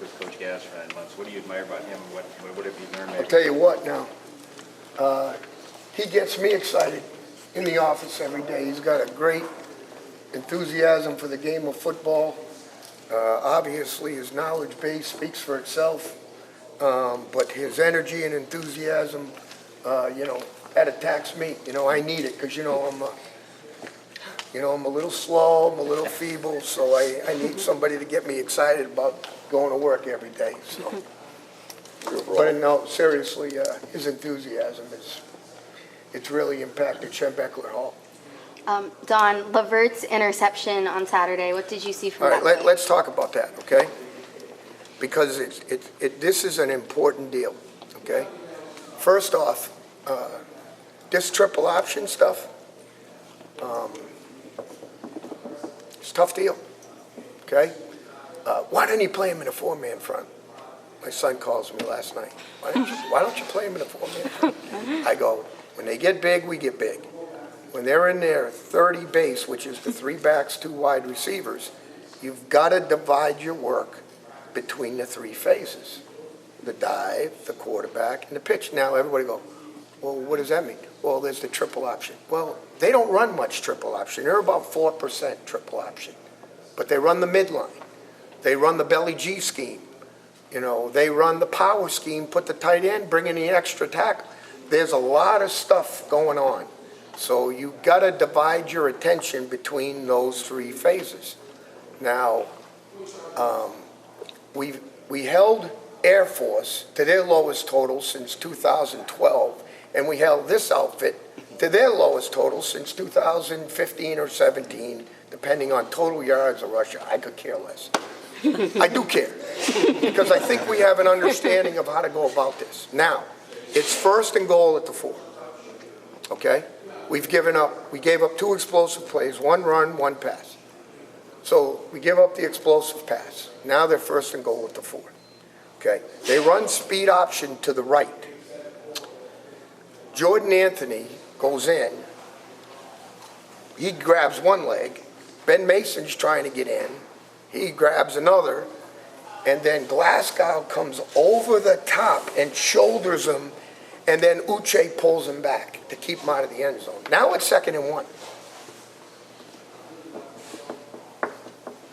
with Coach Gass for 9 months. What do you admire about him? What have you learned? I'll tell you what now. He gets me excited in the office every day. He's got a great enthusiasm for the game of football. Obviously, his knowledge base speaks for itself. But his energy and enthusiasm, that attacks me. I need it because, I'm a little slow, I'm a little feeble, so I need somebody to get me excited about going to work every day. So. But no, seriously, his enthusiasm it's really impacted Schembechler Hall. Don, Levert's interception on Saturday, what did you see from All that right, play? let's talk about that, okay? Because this is an important deal, okay? First off, this triple option stuff, it's a tough deal, okay? Why didn't he play him in a four-man front? My son calls me last night. Why don't you play him in a four-man front? I go, when they get big, we get big. When they're in their 30 base, which is the 3 backs, 2 wide receivers, you've got to divide your work between the 3 phases. The dive, the quarterback, and the pitch. Now everybody go, well, what does that mean? Well, there's the triple option. Well, they don't run much triple option. They're about 4% triple option. But they run the midline. They run the belly G scheme. They run the power scheme, put the tight end, bring in the extra tackle. There's a lot of stuff going on. So you got to divide your attention between those 3 phases. Now, we held Air Force to their lowest total since 2012, and we held this outfit to their lowest total since 2015 or 17, depending on total yards of rush. I could care less. I do care, because I think we have an understanding of how to go about this. Now, it's 1st and goal at the 4, okay? We gave up 2 explosive plays, 1 run, 1 pass. So we give up the explosive pass. Now they're 1st and goal at the 4, okay? They run speed option to the right. Jordan Anthony goes in. He grabs 1 leg. Ben Mason's trying to get in. He grabs another, and then Glasgow comes over the top and shoulders him, and then Uche pulls him back to keep him out of the end zone. Now it's 2nd and 1.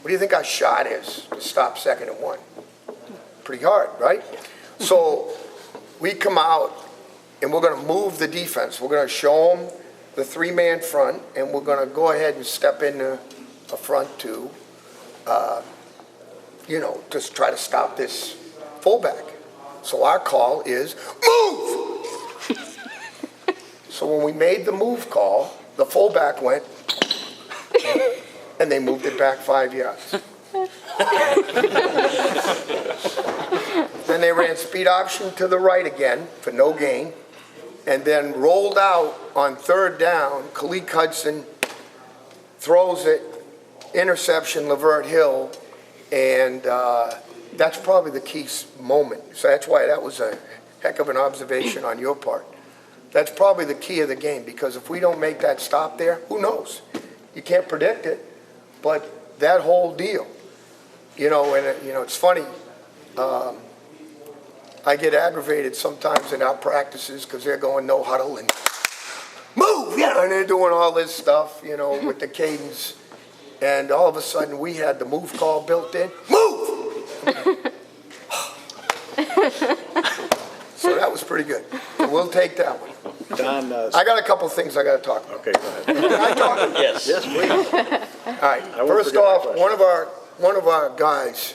What do you think our shot is to stop 2nd and 1? Pretty hard, right? So we come out, and we're going to move the defense. We're going to show them the 3-man front, and we're going to go ahead and step into a front 2. Just try to stop this fullback. So our call is, move! So when we made the move call, the fullback went, and they moved it back 5 yards. Then they ran speed option to the right again for no gain, and then rolled out on 3rd down. Khaleke Hudson throws it, interception, Levert Hill, and that's probably the key moment. So that's why that was a heck of an observation on your part. That's probably the key of the game, because if we don't make that stop there, who knows? You can't predict it, but that whole deal, it's funny. I get aggravated sometimes in our practices because they're going no huddle and move, and they're doing all this stuff, with the cadence. And all of a sudden, we had the move call built in. Move! So that was pretty good. We'll take that one. Don, I got a couple things I got to talk about. okay, go ahead. Can I talk? Yes, please. All right. won't First forget my off, question. one of our guys,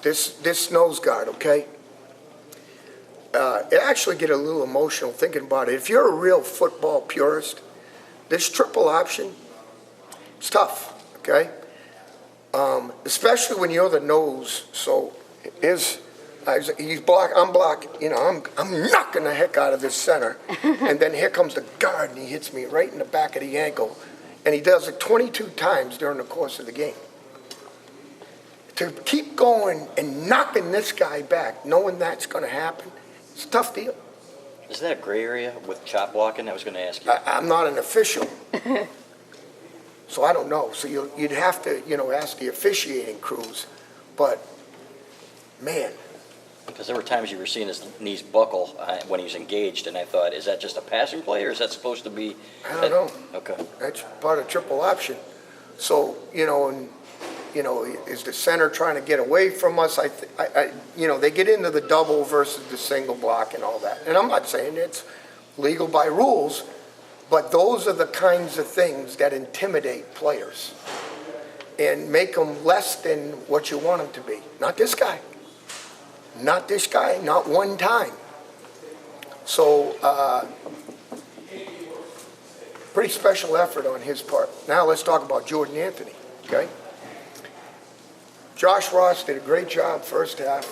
this nose guard, okay? I actually get a little emotional thinking about it. If you're a real football purist, this triple option, it's tough. Okay, especially when you're the nose. So he's blocked. I'm blocked. I'm knocking the heck out of this center, and then here comes the guard, and he hits me right in the back of the ankle, and he does it 22 times during the course of the game. To keep going and knocking this guy back, knowing that's going to happen, it's a tough deal. Is that a gray area with chop blocking? I was going to ask you. I'm not an official. So I don't know. So you'd have to, ask the officiating crews. But man, Because there were times you were seeing his knees buckle when he's engaged, and I thought, is that just a passing play, or is that supposed to be? I don't know. Okay. That's part of triple option. So, is the center trying to get away from us? They get into the double versus the single block and all that. And I'm not saying it's legal by rules, but those are the kinds of things that intimidate players and make them less than what you want them to be. Not this guy. Not this guy, not one time. So, pretty special effort on his part. Now let's talk about Jordan Anthony, okay? Josh Ross did a great job first half.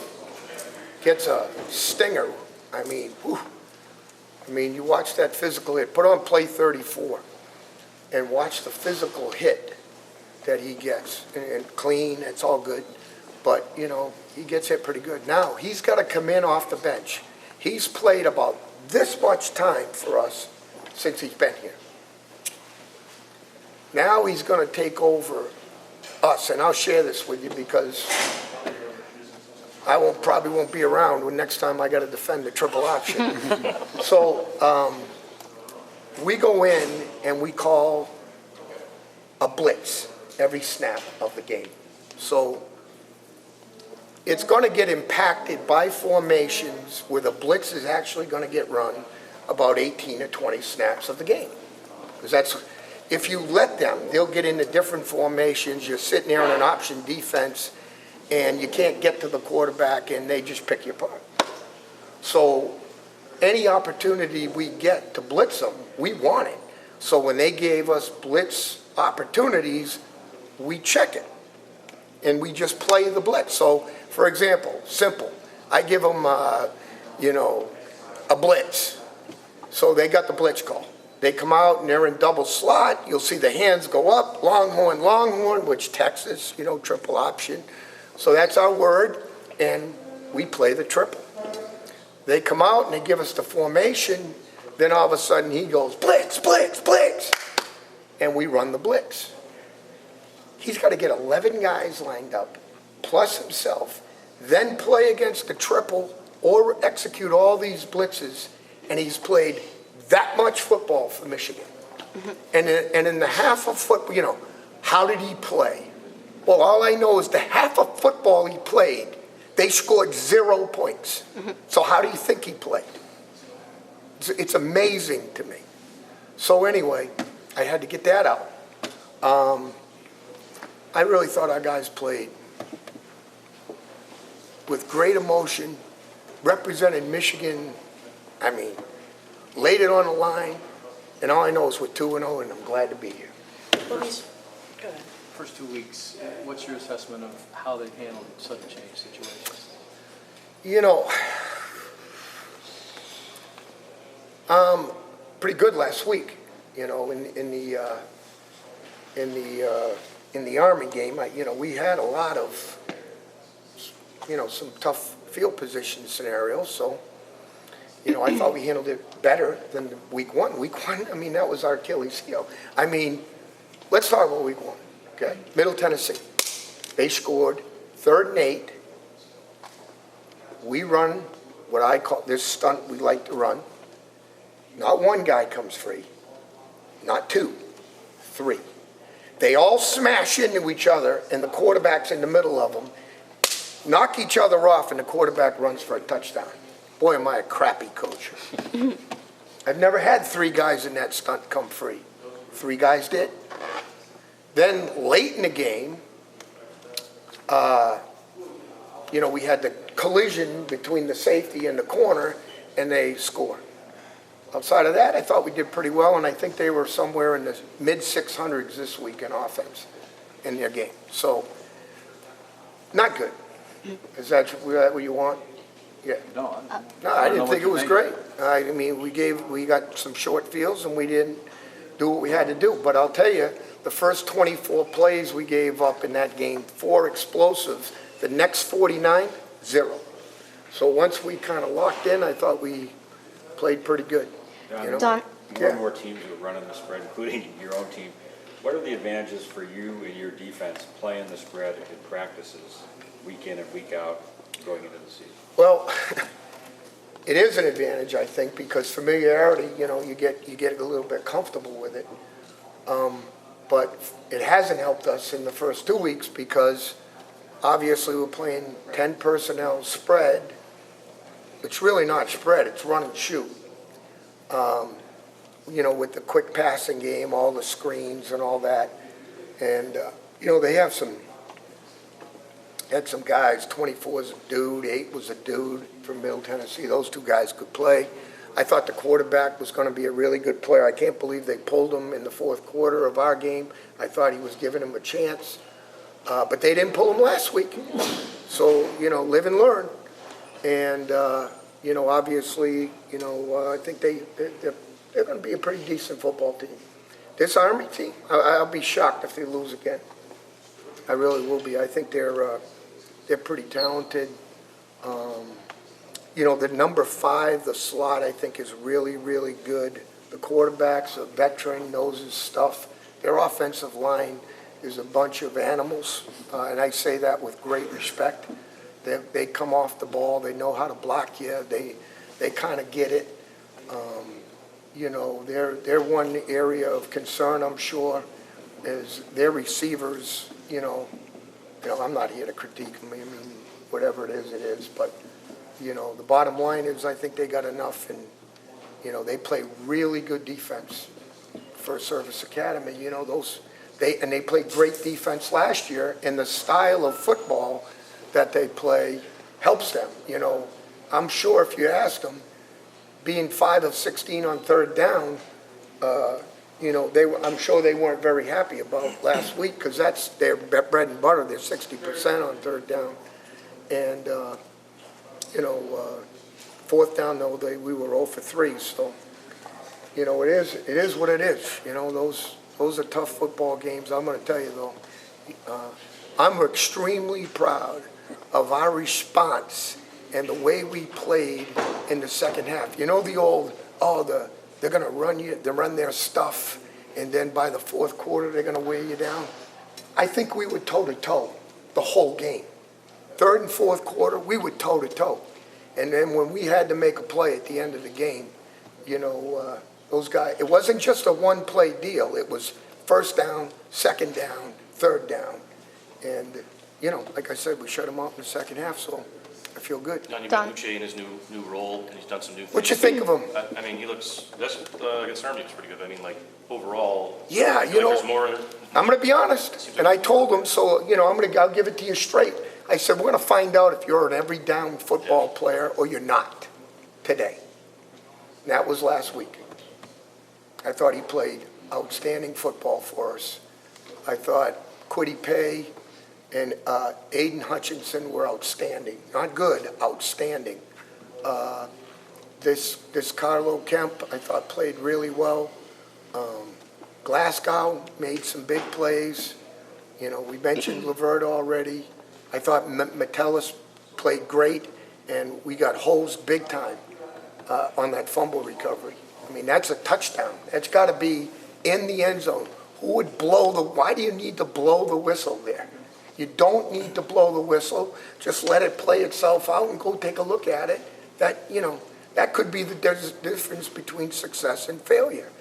Gets a stinger. I mean, whew. You watch that physical hit. Put on play 34 and watch the physical hit that he gets. And clean, it's all good. But, he gets hit pretty good. Now, he's got to come in off the bench. He's played about this much time for us since he's been here. Now he's going to take over us, and I'll share this with you because I probably won't be around when next time I got to defend the triple option. So we go in and we call a blitz every snap of the game. So it's going to get impacted by formations where the blitz is actually going to get run about 18 to 20 snaps of the game. Because if you let them, they'll get into different formations. You're sitting there in an option defense, and you can't get to the quarterback, and they just pick you apart. So any opportunity we get to blitz them, we want it. So when they gave us blitz opportunities, we check it, and we just play the blitz. So, for example, simple. I give them, a blitz. So they got the blitz call. They come out and they're in double slot. You'll see the hands go up, longhorn, which Texas, triple option. So that's our word, and we play the triple. They come out and they give us the formation. Then all of a sudden he goes, blitz, blitz, blitz. And we run the blitz. He's got to get 11 guys lined up, plus himself, then play against the triple or execute all these blitzes, and he's played that much football for Michigan. Mm-hmm. And in the half of football, how did he play? Well, all I know is the half of football he played, they scored 0 points. Mm-hmm. So how do you think he played? It's amazing to me. So anyway, I had to get that out. I really thought our guys played with great emotion, represented Michigan, laid it on the line, and all I know is we're 2-0, and I'm glad to be here. Go ahead. First 2 weeks, what's your assessment of how they've handled sudden change situations? Pretty good last week, in the Army game. We had a lot of, some tough field position scenarios, so I thought we handled it better than week one. Week one, that was our Achilles heel. Let's talk about week one, okay? Middle Tennessee. They scored 3rd and 8. We run what I call this stunt we like to run. Not one guy comes free. Not 2. 3. They all smash into each other, and the quarterback's in the middle of them. Knock each other off, and the quarterback runs for a touchdown. Boy, am I a crappy coach. I've never had 3 guys in that stunt come free. 3 guys did. Then late in the game, we had the collision between the safety and the corner, and they score. Outside of that, I thought we did pretty well, and I think they were somewhere in the mid-600s this week in offense in their game. So, not good. Is that what you want? Yeah. No, I didn't think it was great. We got some short fields, and we didn't do what we had to do. But I'll tell you, the first 24 plays we gave up in that game, 4 explosives. The next 49, 0. So once we kind of locked in, I thought we played pretty good. Don? More and more teams are running the spread, including your own team. What are the advantages for you and your defense playing the spread in practices, week in and week out? going into the season? Well, it is an advantage, I think, because familiarity, you get a little bit comfortable with it. But it hasn't helped us in the first 2 weeks because obviously we're playing 10 personnel spread. It's really not spread, it's run and shoot. With the quick passing game, all the screens and all that. And, they had some guys, 24 is a dude, 8 was a dude from Middle Tennessee. Those two guys could play. I thought the quarterback was going to be a really good player. I can't believe they pulled him in the fourth quarter of our game. I thought he was giving him a chance. But they didn't pull him last week. So, live and learn. And, obviously, I think they're going to be a pretty decent football team. This Army team, I'll be shocked if they lose again. I really will be. I think they're pretty talented. The number 5, the slot, I think is really, really good. The quarterback's a veteran, knows his stuff. Their offensive line is a bunch of animals, and I say that with great respect. They come off the ball. They know how to block you. They kind of get it. Their one area of concern, I'm sure, is their receivers. I'm not here to critique them. I mean, whatever it is. But, the bottom line is I think they got enough, and, they play really good defense for Service Academy. They played great defense last year, and the style of football that they play helps them. I'm sure if you ask them, being 5 of 16 on third down, I'm sure they weren't very happy about last week because that's their bread and butter. They're 60% on third down. And, fourth down, though, we were 0 for 3. So, it is what it is. Those are tough football games. I'm going to tell you, though, I'm extremely proud of our response and the way we played in the second half. The old, they're going to run their stuff, and then by the fourth quarter, they're going to wear you down. I think we were toe-to-toe the whole game. Third and fourth quarter, we were toe-to-toe. And then when we had to make a play at the end of the game, those guys, it wasn't just a one-play deal. It was first down, second down, third down. And, like I said, we shut them out in the second half, so I feel good. Don, you've got Uche in his new role, and he's done some new things. What you think of him? I mean, he looks, against Army, it's pretty good. I mean, overall. Yeah, I feel like there's more. I'm going to be honest, and I told him, so, I'll give it to you straight. I said, we're going to find out if you're an every down football player or you're not today. And that was last week. I thought he played outstanding football for us. I thought Kwity Paye and Aiden Hutchinson were outstanding. Not good, outstanding. This Carlo Kemp, I thought, played really well. Glasgow made some big plays. We mentioned Lavert already. I thought Metellus played great, and we got hosed big time on that fumble recovery. I mean, that's a touchdown. That's got to be in the end zone. Why do you need to blow the whistle there? You don't need to blow the whistle. Just let it play itself out and go take a look at it. That could be the difference between success and failure.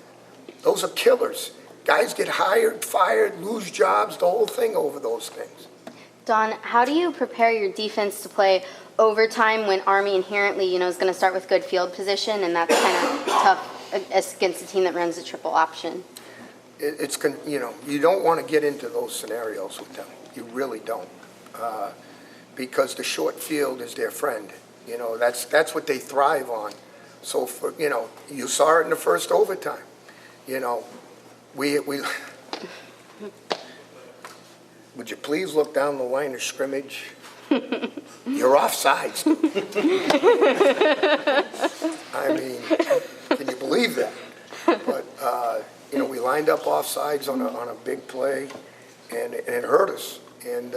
Those are killers. Guys get hired, fired, lose jobs, the whole thing over those things. Don, how do you prepare your defense to play overtime when Army inherently, is going to start with good field position, and that's kind of tough against a team that runs a triple option? You don't want to get into those scenarios with them. You really don't, because the short field is their friend. That's what they thrive on. So you saw it in the first overtime. We would you please look down the line of scrimmage? You're offsides. I mean, can you believe that? But we lined up offsides on a big play, and it hurt us. And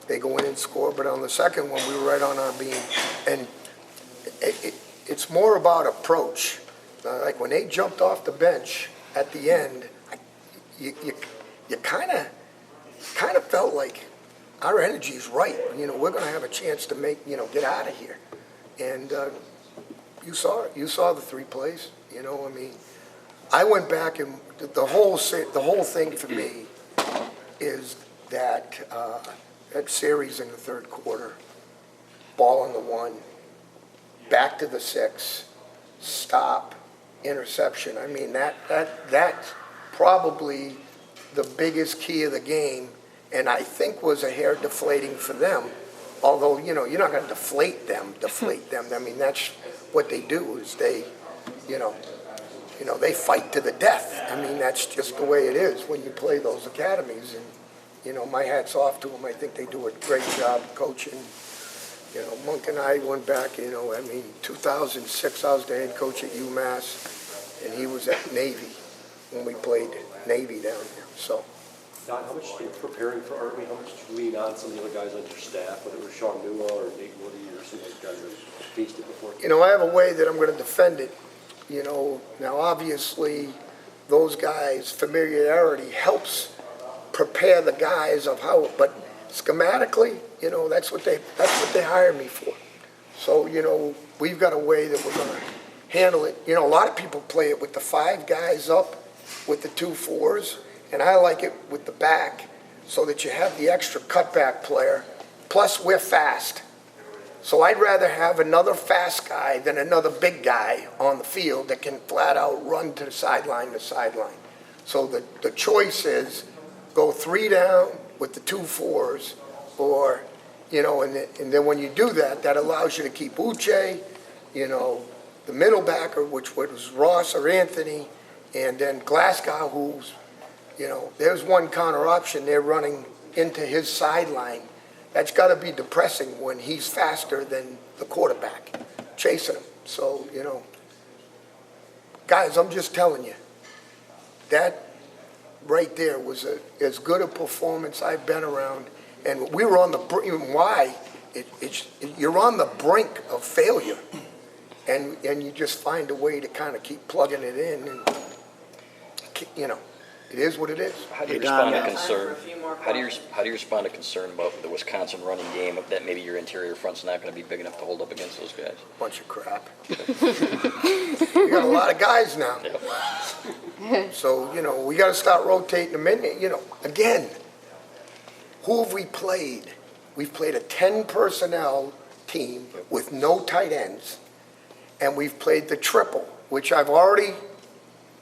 they go in and score, but on the second one, we were right on our beam. And it's more about approach. Like when they jumped off the bench at the end, you kind of felt like, our energy's right. You know, we're gonna have a chance to make, you know, get out of here. And you saw it. You saw the 3 plays. You know, I mean, I went back and the whole thing for me is that that series in the third quarter, ball on the 1, back to the 6, stop, interception. I mean, that's probably the biggest key of the game, and I think was a hair deflating for them. Although, you know, you're not going to deflate them. I mean, that's what they do is they, you know, they fight to the death. I mean, that's just the way it is when you play those academies. And, you know, my hat's off to them. I think they do a great job coaching. You know, Monk and I went back, you know, I mean, 2006, I was the head coach at UMass, and he was at Navy when we played Navy down here. So, Don, how much, in preparing for Army, how much did you lean on some of the other guys on your staff, whether it was Sean Newell or Nate Woody or some of those guys that have faced it before? you know, I have a way that I'm going to defend it. You know, now obviously, those guys' familiarity helps prepare the guys of how, but schematically, you know, that's what they hired me for. So, you know, we've got a way that we're going to handle it. You know, a lot of people play it with the 5 guys up with the 2 4s, and I like it with the back so that you have the extra cutback player. Plus, we're fast. So I'd rather have another fast guy than another big guy on the field that can flat out run to sideline to sideline. So the choice is go 3 down with the 2 4s, or, you know, and then when you do that, that allows you to keep Uche, you know, the middle backer, which was Ross or Anthony, and then Glasgow, who's, you know, there's one counter option, they're running into his sideline. That's got to be depressing when he's faster than the quarterback chasing him. So, you know, guys, I'm just telling you, that right there was as good a performance I've been around. And we were on the brink. Why? You're on the brink of failure, and you just find a way to kind of keep plugging it in, and you know, it is what it is. How do you respond to concern? How do you respond to concern about the Wisconsin running game that maybe your interior front's not going to be big enough to hold up against those guys? Bunch of crap. We got a lot of guys now. Yep. So, you know, we got to start rotating them in. You know, again, who have we played? We've played a 10 personnel team with no tight ends, and we've played the triple, which I've already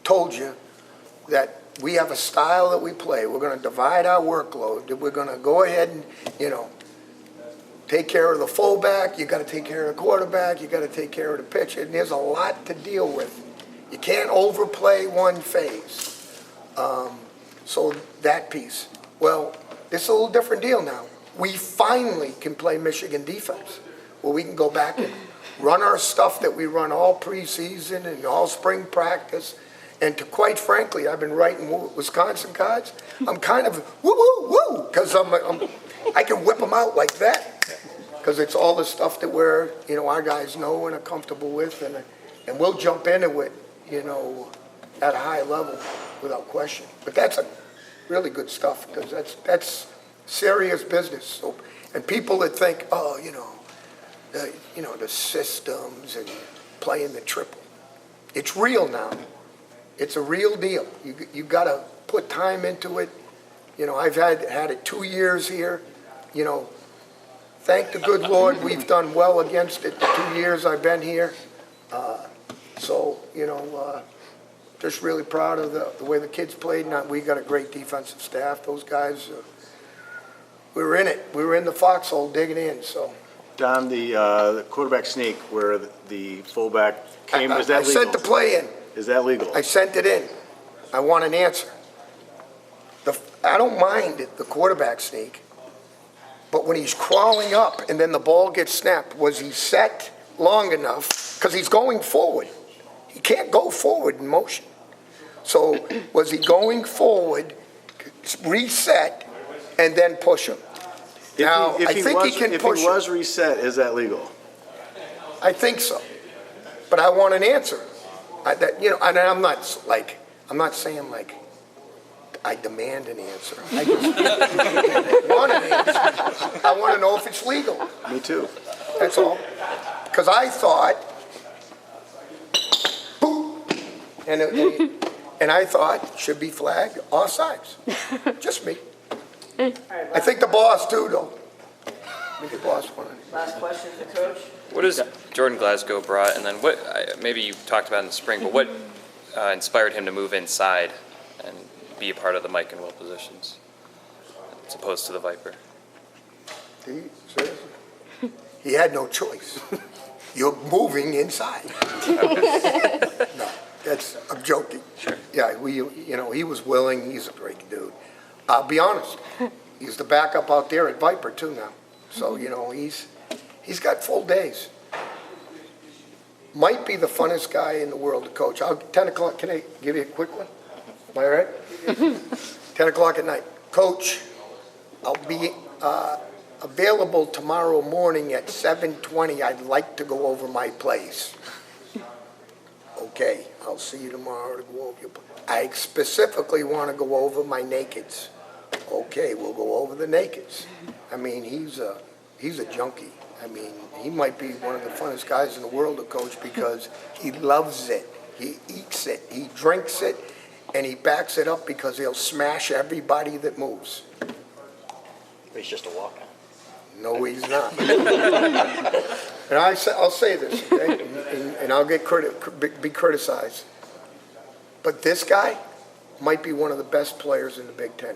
told you that we have a style that we play. We're going to divide our workload. We're going to go ahead and, you know, take care of the fullback. You got to take care of the quarterback. You got to take care of the pitcher. And there's a lot to deal with. You can't overplay one phase. So that piece. Well, it's a little different deal now. We finally can play Michigan defense, where we can go back and run our stuff that we run all preseason and all spring practice. And to quite frankly, I've been writing Wisconsin cards. I'm kind of woo woo woo because I can whip them out like that because it's all the stuff that we're, you know, our guys know and are comfortable with, and we'll jump into it, you know, at a high level without question. But that's a really good stuff because that's serious business. So, and people that think, oh, you know, the systems and playing the triple, it's real now. It's a real deal. You got to put time into it. You know, I've had it 2 years here. You know, thank the good Lord we've done well against it the 2 years I've been here. So, you know, just really proud of the way the kids played. And we got a great defensive staff. Those guys, we were in it. We were in the foxhole digging in. So, Don, the quarterback sneak where the fullback came, was that I legal? sent the play in. Is that legal? I sent it in. I want an answer. I don't mind the quarterback sneak, but when he's crawling up and then the ball gets snapped, was he set long enough? Because he's going forward. He can't go forward in motion. So was he going forward, reset, and then push him? Now, I think he can push If he was reset, is that legal? I think so. But I want an answer. You know, and I'm not saying like, I demand an answer. I just want an answer. I want to know if it's legal. Me too. That's all. Because I thought, boom, and I thought should be flagged offsides. Just me. I think the boss too, though. I think the boss wanted. Last question to Coach. What is Jordan Glasgow brought, and then what, maybe you talked about in the spring, but what inspired him to move inside and be a part of the Mike and Will positions as opposed to the Viper? Seriously? He had no choice. You're moving inside. No, I'm joking. Sure. Yeah, he was willing. He's a great dude. I'll be honest. He's the backup out there at Viper too now. So, he's got full days. Might be the funnest guy in the world to coach. 10 o'clock, can I give you a quick one? Am I all right? 10 o'clock at night. Coach, I'll be available tomorrow morning at 7:20. I'd like to go over my plays. Okay, I'll see you tomorrow to go over your plays. I specifically want to go over my nakeds. Okay, we'll go over the nakeds. I mean, he's a junkie. I mean, he might be one of the funnest guys in the world to coach because he loves it. He eats it. He drinks it. And he backs it up because he'll smash everybody that moves. He's just a walk-on. No, he's not. And I'll say this, okay? And I'll be criticized. But this guy might be one of the best players in the Big Ten.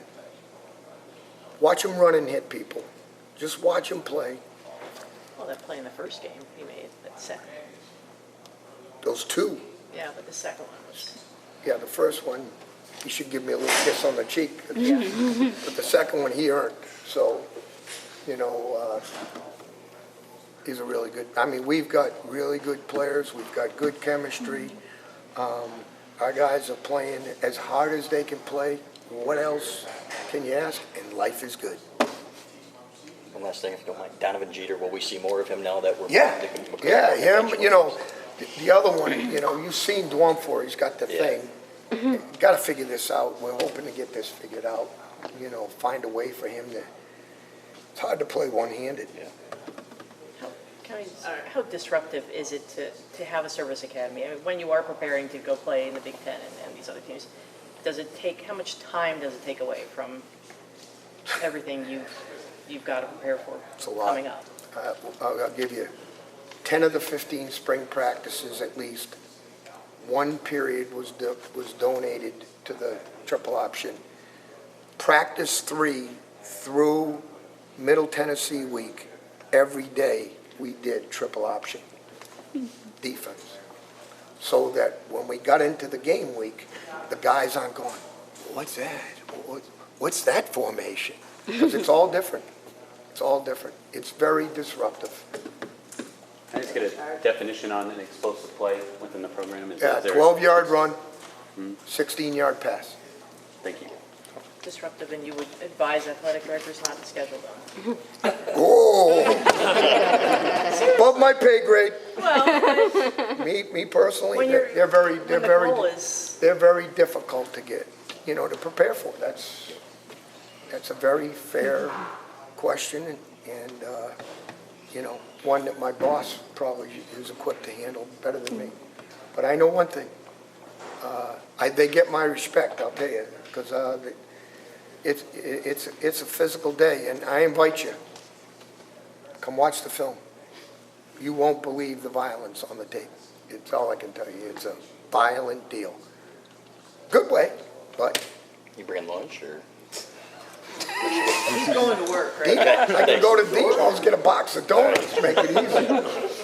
Watch him run and hit people. Just watch him play. Well, that play in the first game he made, that second. Those two. Yeah, but the second one was. Yeah, the first one, he should give me a little kiss on the cheek. But the second one, he earned. So, he's a really good, I mean, we've got really good players. We've got good chemistry. Our guys are playing as hard as they can play. What else can you ask? And life is good. One last thing, if you don't mind, Donovan Jeter, will we see more of him now that we're? Yeah, him, the other one, you've seen Dwumfor, he's got the thing. Got to figure this out. We're hoping to get this figured out, find a way for him to, it's hard to play one-handed. How disruptive is it to have a service academy? I mean, when you are preparing to go play in the Big Ten and these other teams, how much time does it take away from everything you've got to prepare for It's a lot. coming up? I'll give you 10 of the 15 spring practices at least. One period was donated to the triple option. Practice 3 through Middle Tennessee week, every day we did triple option defense. So that when we got into the game week, the guys aren't going, what's that? What's that formation? Because it's all different. It's all different. It's very disruptive. Can I just get a definition on an explosive play within the program? Is Yeah, there- 12-yard run, 16-yard pass. Thank you. Disruptive, and you would advise athletic directors not to schedule them. Oh, above my pay grade. Well, Me personally, when they're very when the goal is, they're very difficult to get, to prepare for. That's a very fair question, and one that my boss probably is equipped to handle better than me. But I know one thing, they get my respect, I'll tell you, because it's a physical day, and I invite you, come watch the film. You won't believe the violence on the tape. It's all I can tell you. It's a violent deal. Good way, but You bring lunch or? he's going to work, right? I can go to Depot's, get a box of donuts, make it easy.